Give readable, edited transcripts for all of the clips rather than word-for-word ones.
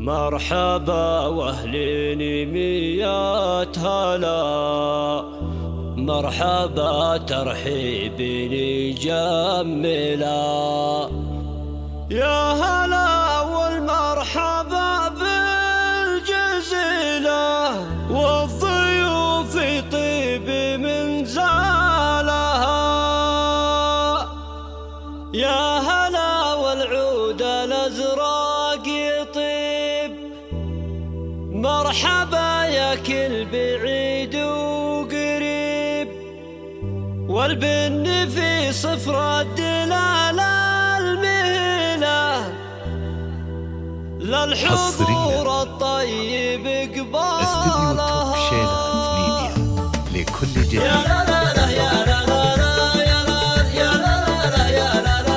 مرحبا واهلين ميات هلا، مرحبا ترحيبني جملا. يا هلا والمرحبا بالجزيلة، والضيوف طيب من زالها. يا هلا والعود الأزرق يطيب، مرحبا يا كل بعيد وقريب. والبن في صفر الدلالة المهلة، للحضور الطيب قبالها. استديو توب شيلات ميديا لكل جديد.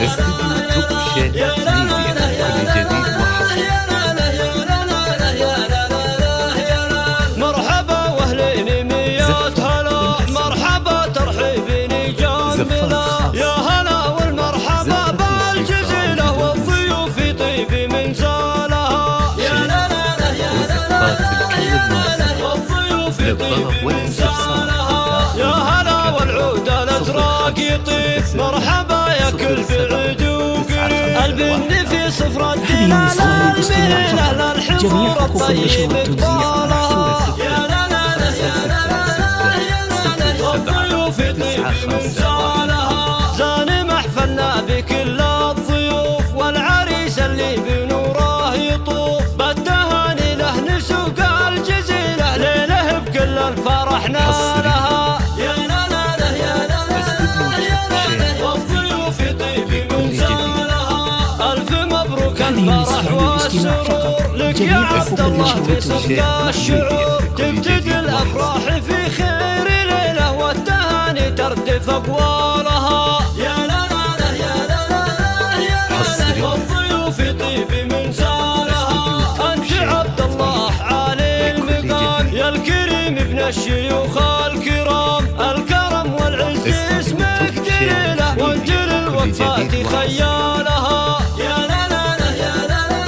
استديو توب شيلات ميديا لكل جديد وحصري. مرحبا واهلين ميات هلا، مرحبا ترحيبني جملا. يا هلا والمرحبا بالجزيلة، والضيوف طيب من زالها. يا لا لا لا يا لا لا لا، والضيوف طيب من زالها. يا هلا والعود الأزرق يطيب، مرحبا يا كل بعيد وقريب. البن في صفر الدلالة المهلة، للحضور الطيب قبالها. يا لا لا لا يا لا لا لا، والضيوف طيب من زالها. زان محفلنا بكل الضيوف، والعريس اللي بنوره يطوف. بالتهاني له نسوق الجزيلة، ليله بكل الفرح نالها. يا لا لا لا يا لا لا لا، والضيوف طيب من زالها. ألف مبروك الفرح والسرور لك يا عبد الله بصدق الشعور. تبتدي الأفراح في خير ليلة، والتهاني تردف أقوالها. يا لا لا لا يا لا لا يا لا لا، والضيوف طيب من زالها. أنت عبد الله عالي المقام، يا الكريم ابن الشيوخ الكرام. الكرم والعز اسمك دليله، وانت للوقفات خيالها. يا لا لا لا يا لا لا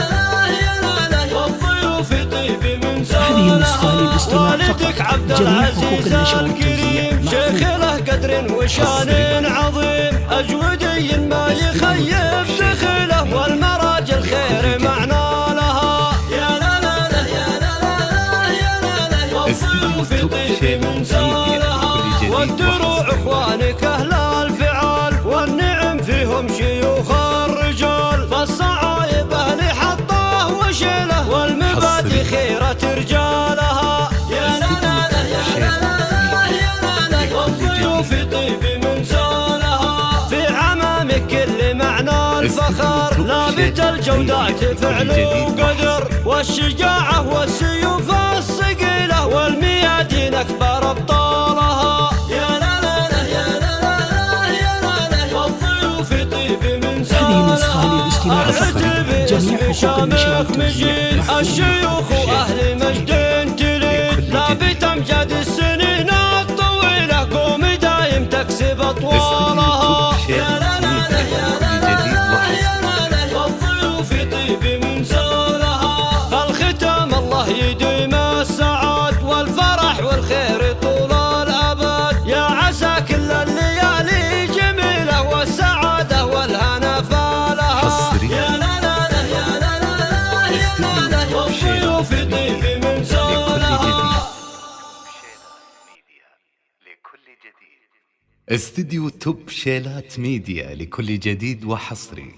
يا لا لا، والضيوف طيب من زالها. هذه النسخة للاستماع والدك فقط. عبد جميع العزيز حقوق النشر الكريم، شيخ له قدر وشان عظيم. أجودي ما يخيب دخله، والمراجل خير معنى لها. يا لا لا لا يا لا لا يا لا لا، والضيوف طيب من زالها. والدروع اخوانك اهل الفعال، والنعم فيهم شيوخ الرجال. فالصعايب اهل حطه وشيله، والمبادئ خيرة رجالها. يا لا لا لا يا لا لا يا لا لا، والضيوف طيب من زالها. في عمامك كل معنى الفخر، لابت الجودات فعل وقدر. والشجاعة والسيوف الصقيلة، والميادين أكبر أبطالها. يا لا لا لا يا لا لا يا لا لا، والضيوف طيب من زالها. هذه النسخة للاستماع فقط. جميع حقوق النشر والتوزيع الشيوخ وأهل مجد تليل، لابت أمجاد السنين الطويلة. قوم دايم تكسب أطوالها. يا لا لا لا يا لا لا يا لا لا، والضيوف طيب من زالها. فالختام الله يديم السعاد، والفرح والخير طول الأبد. يا عسى كل الليالي جميلة، والسعادة والهنا فالها. يا لا لا لا يا لا لا يا لا لا، والضيوف طيب من زالها. استديو توب شيلات ميديا لكل جديد وحصري.